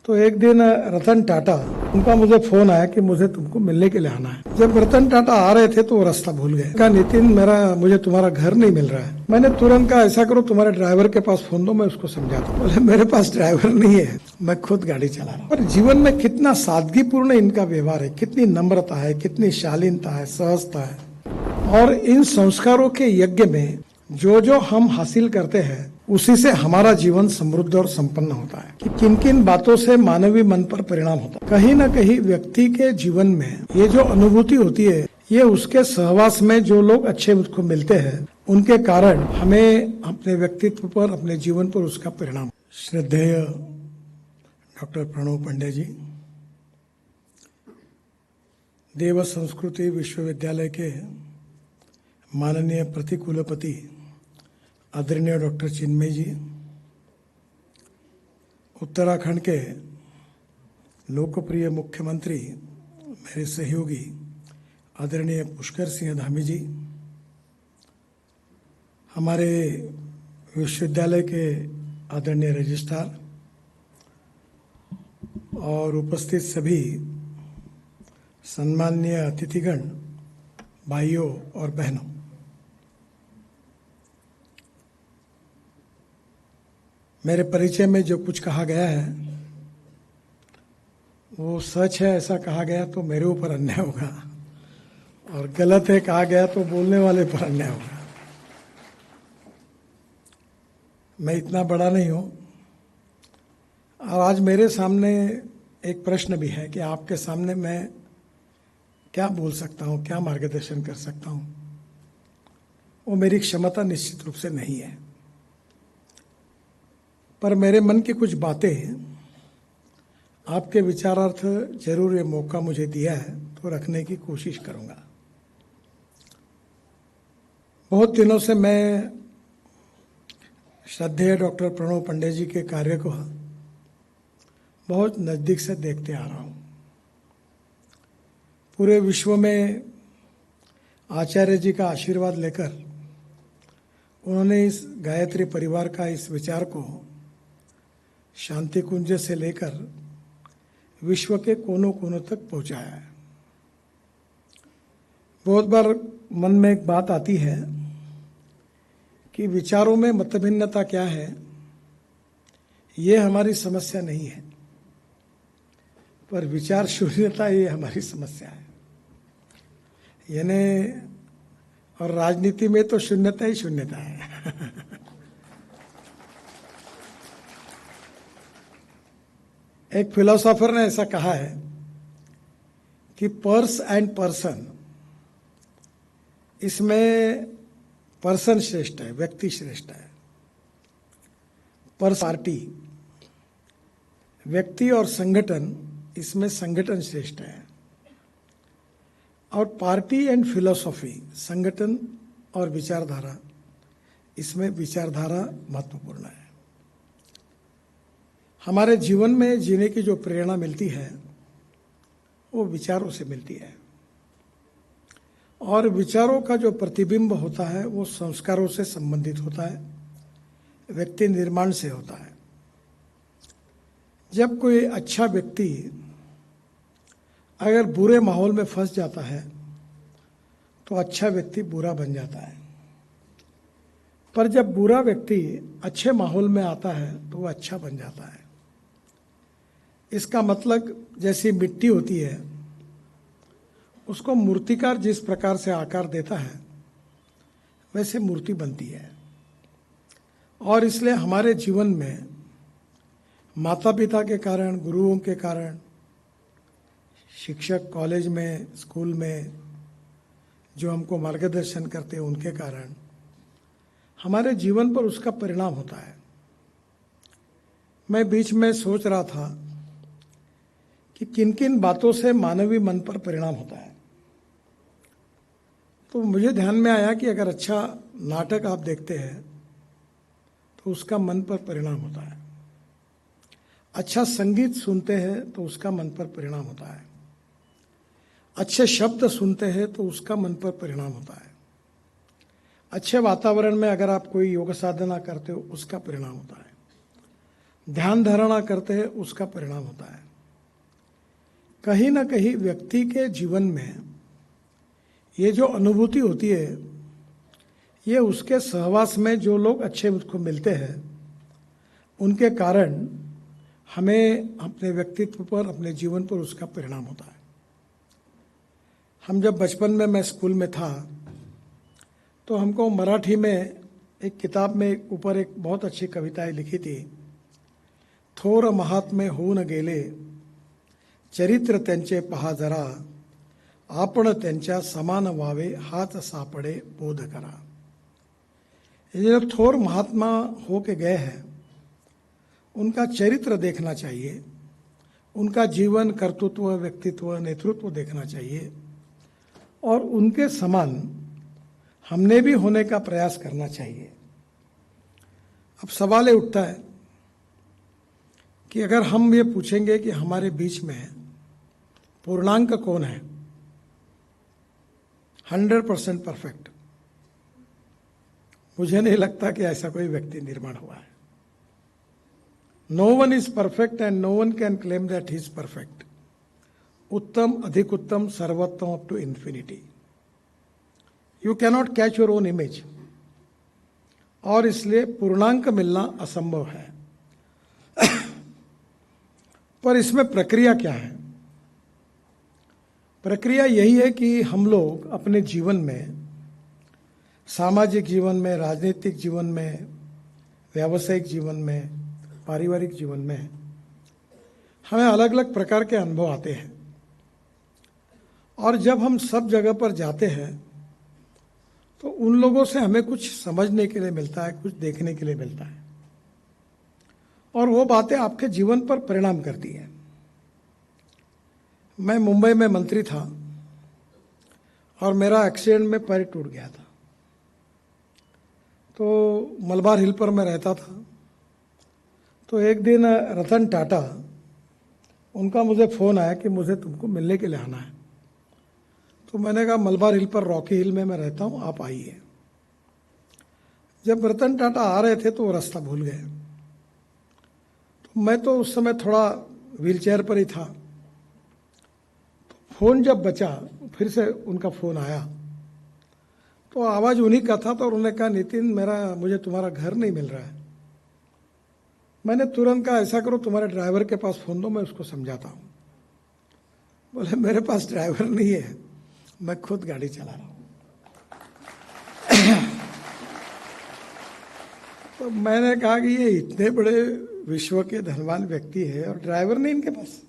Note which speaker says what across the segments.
Speaker 1: तो एक दिन रतन टाटा, उनका मुझे फोन आया कि मुझे तुमको मिलने के लिए आना है। जब रतन टाटा आ रहे थे तो वो रास्ता भूल गए। कहा नितिन मुझे तुम्हारा घर नहीं मिल रहा है। मैंने तुरंत कहा ऐसा करो तुम्हारे ड्राइवर के पास फोन दो, मैं उसको समझाता हूँ। बोले मेरे पास ड्राइवर नहीं है, मैं खुद गाड़ी चला रहा हूँ। पर जीवन में कितना सादगीपूर्ण इनका व्यवहार है, कितनी नम्रता है, कितनी शालीनता है, सहजता है। और इन संस्कारों के यज्ञ में जो हम हासिल करते हैं उसी से हमारा जीवन समृद्ध और संपन्न होता है। कि किन किन बातों से मानवीय मन पर परिणाम होता है। कहीं न कहीं व्यक्ति के जीवन में ये जो अनुभूति होती है, ये उसके सहवास में जो लोग अच्छे उसको मिलते हैं उनके कारण हमें अपने व्यक्तित्व पर, अपने जीवन पर उसका परिणाम। श्रद्धेय डॉक्टर प्रणव पंडे जी, देव संस्कृति विश्वविद्यालय के माननीय प्रतिकुलपति आदरणीय डॉक्टर चिन्मय जी, उत्तराखंड के लोकप्रिय मुख्यमंत्री मेरे सहयोगी आदरणीय पुष्कर सिंह धामी जी, हमारे विश्वविद्यालय के आदरणीय रजिस्ट्रार और उपस्थित सभी सम्माननीय अतिथिगण, भाइयों और बहनों, मेरे परिचय में जो कुछ कहा गया है वो सच है। ऐसा कहा गया तो मेरे ऊपर अन्याय होगा, और गलत है कहा गया तो बोलने वाले पर अन्याय होगा। मैं इतना बड़ा नहीं हूं। और आज मेरे सामने एक प्रश्न भी है कि आपके सामने मैं क्या बोल सकता हूं, क्या मार्गदर्शन कर सकता हूं। वो मेरी क्षमता निश्चित रूप से नहीं है, पर मेरे मन की कुछ बातें आपके विचारार्थ जरूर ये मौका मुझे दिया है तो रखने की कोशिश करूंगा। बहुत दिनों से मैं श्रद्धेय डॉक्टर प्रणव पंडे जी के कार्य को बहुत नजदीक से देखते आ रहा हूं। पूरे विश्व में आचार्य जी का आशीर्वाद लेकर उन्होंने इस गायत्री परिवार का इस विचार को शांति कुंज से लेकर विश्व के कोनों कोनों तक पहुंचाया है। बहुत बार मन में एक बात आती है कि विचारों में मतभिन्नता क्या है, ये हमारी समस्या नहीं है, पर विचार शून्यता ये हमारी समस्या है। यानी और राजनीति में तो शून्यता ही शून्यता है। एक फिलोसोफर ने ऐसा कहा है कि पर्स एंड पर्सन, इसमें पर्सन श्रेष्ठ है, व्यक्ति श्रेष्ठ है। पर्स पार्टी, व्यक्ति और संगठन, इसमें संगठन श्रेष्ठ है। और पार्टी एंड फिलोसॉफी, संगठन और विचारधारा, इसमें विचारधारा महत्वपूर्ण है। हमारे जीवन में जीने की जो प्रेरणा मिलती है वो विचारों से मिलती है, और विचारों का जो प्रतिबिंब होता है वो संस्कारों से संबंधित होता है, व्यक्ति निर्माण से होता है। जब कोई अच्छा व्यक्ति अगर बुरे माहौल में फंस जाता है तो अच्छा व्यक्ति बुरा बन जाता है, पर जब बुरा व्यक्ति अच्छे माहौल में आता है तो वो अच्छा बन जाता है। इसका मतलब जैसी मिट्टी होती है उसको मूर्तिकार जिस प्रकार से आकार देता है वैसे मूर्ति बनती है। और इसलिए हमारे जीवन में माता पिता के कारण, गुरुओं के कारण, शिक्षक कॉलेज में, स्कूल में जो हमको मार्गदर्शन करते हैं उनके कारण हमारे जीवन पर उसका परिणाम होता है। मैं बीच में सोच रहा था कि किन किन बातों से मानवीय मन पर परिणाम होता है, तो मुझे ध्यान में आया कि अगर अच्छा नाटक आप देखते हैं तो उसका मन पर परिणाम होता है। अच्छा संगीत सुनते हैं तो उसका मन पर परिणाम होता है। अच्छे शब्द सुनते हैं तो उसका मन पर परिणाम होता है। अच्छे वातावरण में अगर आप कोई योग साधना करते हो उसका परिणाम होता है। ध्यान धारणा करते हैं उसका परिणाम होता है। कहीं ना कहीं व्यक्ति के जीवन में ये जो अनुभूति होती है, ये उसके सहवास में जो लोग अच्छे उसको मिलते हैं उनके कारण हमें अपने व्यक्तित्व पर, अपने जीवन पर उसका परिणाम होता है। हम जब बचपन में, मैं स्कूल में था, तो हमको मराठी में एक किताब में ऊपर एक बहुत अच्छी कविताएं लिखी थी। थोर महात्मे होऊन गेले, चरित्र त्यांचे पहा जरा, आपण त्यांच्या समान व्हावे हाच सापडे बोध करा। ये जो थोर महात्मा हो के गए हैं उनका चरित्र देखना चाहिए, उनका जीवन, कर्तृत्व, व्यक्तित्व, नेतृत्व देखना चाहिए और उनके समान हमने भी होने का प्रयास करना चाहिए। अब सवाल ये उठता है कि अगर हम ये पूछेंगे कि हमारे बीच में पूर्णांक कौन है, 100% परफेक्ट, मुझे नहीं लगता कि ऐसा कोई व्यक्ति निर्माण हुआ है। No one is perfect and no one can claim that he is perfect. उत्तम, अधिक उत्तम, सर्वोत्तम up to infinity. You cannot catch your own image, और इसलिए पूर्णांक मिलना असंभव है। पर इसमें प्रक्रिया क्या है? प्रक्रिया यही है कि हम लोग अपने जीवन में, सामाजिक जीवन में, राजनीतिक जीवन में, व्यावसायिक जीवन में, पारिवारिक जीवन में हमें अलग अलग प्रकार के अनुभव आते हैं। और जब हम सब जगह पर जाते हैं तो उन लोगों से हमें कुछ समझने के लिए मिलता है, कुछ देखने के लिए मिलता है, और वो बातें आपके जीवन पर परिणाम करती हैं। मैं मुंबई में मंत्री था और मेरा एक्सीडेंट में पैर टूट गया था। तो मलबार हिल पर मैं रहता था। तो एक दिन रतन टाटा, उनका मुझे फ़ोन आया कि मुझे तुमको मिलने के लिए आना है। तो मैंने कहा मलबार हिल पर, रॉकी हिल में मैं रहता हूँ, आप आइए। जब रतन टाटा आ रहे थे तो वो रास्ता भूल गए। तो मैं तो उस समय थोड़ा व्हीलचेयर पर ही था। तो फ़ोन जब बचा, फिर से उनका फ़ोन आया, तो आवाज़ उन्हीं का था। तो उन्होंने कहा, नितिन, मुझे तुम्हारा घर नहीं मिल रहा है। मैंने तुरंत कहा, ऐसा करो, तुम्हारे ड्राइवर के पास फ़ोन दो, मैं उसको समझाता हूँ। बोले, मेरे पास ड्राइवर नहीं है, मैं खुद गाड़ी चला रहा हूँ। तो मैंने कहा कि ये इतने बड़े विश्व के धनवान व्यक्ति है और ड्राइवर नहीं इनके पास।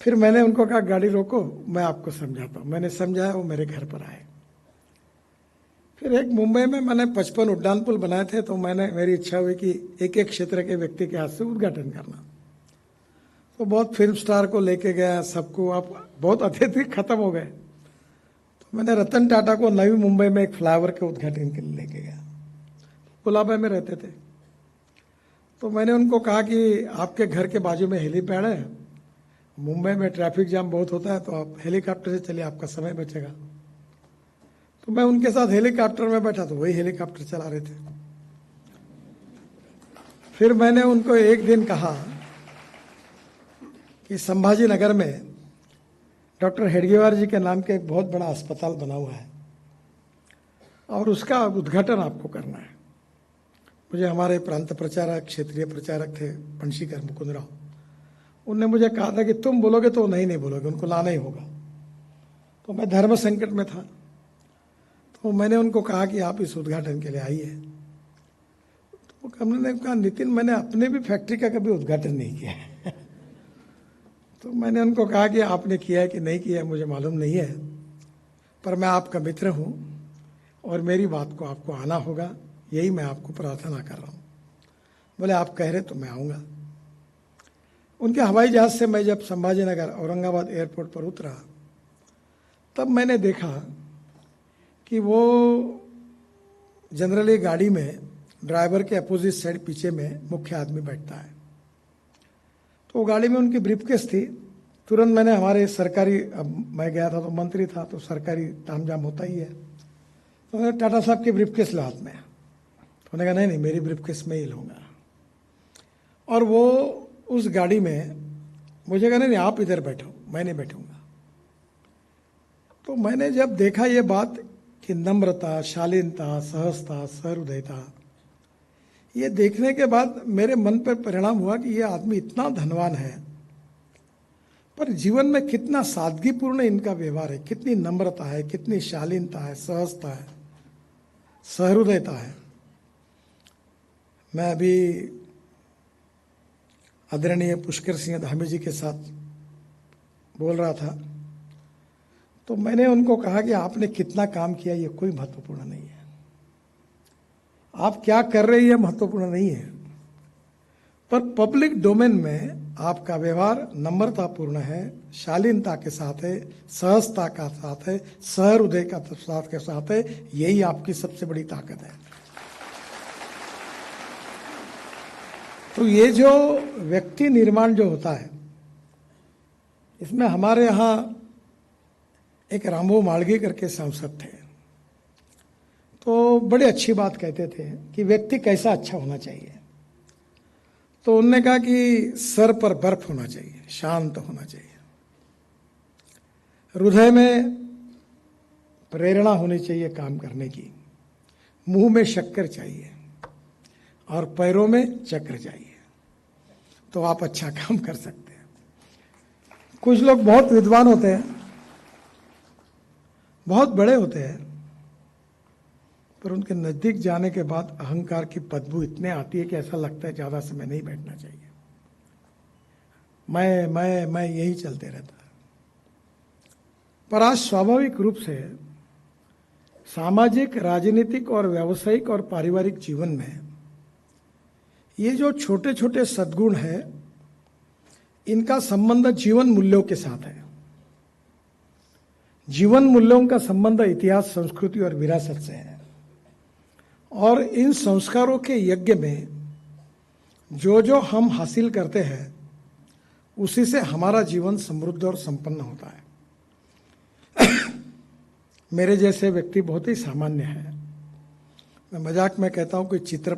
Speaker 1: फिर मैंने उनको कहा, गाड़ी रोको, मैं आपको समझाता हूँ। मैंने समझाया, वो मेरे घर पर आए। फिर एक मुंबई में मैंने 55 उड्डान पुल बनाए थे। तो मेरी इच्छा हुई कि एक एक क्षेत्र के व्यक्ति के हाथ से उद्घाटन करना। तो बहुत फिल्म स्टार को लेके गया, सबको। आप बहुत अतिथि खत्म हो गए। तो मैंने रतन टाटा को नवी मुंबई में एक फ्लाईओवर के उद्घाटन के लिए लेके गया। कुलाबा में रहते थे। तो मैंने उनको कहा कि आपके घर के बाजू में हेलीपैड है, मुंबई में ट्रैफिक जाम बहुत होता है, तो आप हेलीकॉप्टर से चलिए, आपका समय बचेगा। तो मैं उनके साथ हेलीकॉप्टर में बैठा, तो वही हेलीकॉप्टर चला रहे थे। फिर मैंने उनको एक दिन कहा कि संभाजी नगर में डॉक्टर हेडगेवार जी के नाम के एक बहुत बड़ा अस्पताल बना हुआ है और उसका उद्घाटन आपको करना है। मुझे हमारे प्रांत प्रचारक, क्षेत्रीय प्रचारक थे पंशीकर मुकुंदराव, उनने मुझे कहा था कि तुम बोलोगे तो नहीं बोलोगे, उनको लाना ही होगा। तो मैं धर्म संकट में था। तो मैंने उनको कहा कि आप इस उद्घाटन के लिए आइए। तो उन्होंने कहा, नितिन, मैंने अपने भी फैक्ट्री का कभी उद्घाटन नहीं किया है। तो मैंने उनको कहा कि आपने किया है कि नहीं किया है मुझे मालूम नहीं है, पर मैं आपका मित्र हूँ और मेरी बात को आपको आना होगा, यही मैं आपको प्रार्थना कर रहा हूँ। बोले, आप कह रहे तो मैं आऊँगा। उनके हवाई जहाज से मैं जब संभाजी नगर औरंगाबाद एयरपोर्ट पर उतरा, तब मैंने देखा कि वो जनरली गाड़ी में ड्राइवर के अपोजिट साइड पीछे में मुख्य आदमी बैठता है। तो गाड़ी में उनकी ब्रीफकेस थी। तुरंत मैंने हमारे सरकारी, अब मैं गया था तो मंत्री था, तो सरकारी तामझाम होता ही है। तो मैंने टाटा साहब की ब्रीफकेस ला हाथ में। तो उन्होंने कहा, नहीं, मेरी ब्रीफकेस में ही लूँगा। और वो उस गाड़ी में मुझे कहने नहीं आप इधर बैठो, मैं नहीं बैठूंगा। तो मैंने जब देखा ये बात कि नम्रता, शालीनता, सहजता, सहृदयता, ये देखने के बाद मेरे मन पर परिणाम हुआ कि ये आदमी इतना धनवान है, पर जीवन में कितना सादगीपूर्ण इनका व्यवहार है, कितनी नम्रता है, कितनी शालीनता है, सहजता है, सहृदयता है। मैं अभी आदरणीय पुष्कर सिंह धामी जी के साथ बोल रहा था, तो मैंने उनको कहा कि आपने कितना काम किया ये कोई महत्वपूर्ण नहीं है, आप क्या कर रहे हैं ये महत्वपूर्ण नहीं है, पर पब्लिक डोमेन में आपका व्यवहार नम्रतापूर्ण है, शालीनता के साथ है, सहजता का साथ है, सहृदय का साथ के साथ है, यही आपकी सबसे बड़ी ताकत है। तो ये जो व्यक्ति निर्माण जो होता है, इसमें हमारे यहाँ एक रामू माड़गी करके सांसद थे, तो बड़ी अच्छी बात कहते थे कि व्यक्ति कैसा अच्छा होना चाहिए। तो उन्होंने कहा कि सर पर बर्फ होना चाहिए, शांत होना चाहिए, हृदय में प्रेरणा होनी चाहिए काम करने की, मुंह में शक्कर चाहिए और पैरों में चक्र चाहिए, तो आप अच्छा काम कर सकते हैं। कुछ लोग बहुत विद्वान होते हैं, बहुत बड़े होते हैं, पर उनके नजदीक जाने के बाद अहंकार की बदबू इतने आती है कि ऐसा लगता है ज्यादा समय नहीं बैठना चाहिए, मैं यही चलते रहता है। पर आज स्वाभाविक रूप से सामाजिक, राजनीतिक और व्यावसायिक और पारिवारिक जीवन में ये जो छोटे छोटे सद्गुण है, इनका संबंध जीवन मूल्यों के साथ है। जीवन मूल्यों का संबंध इतिहास, संस्कृति और विरासत से है, और इन संस्कारों के यज्ञ में जो जो हम हासिल करते हैं उसी से हमारा जीवन समृद्ध और संपन्न होता है। मेरे जैसे व्यक्ति बहुत ही सामान्य है। मैं मजाक में कहता हूं कि चित्र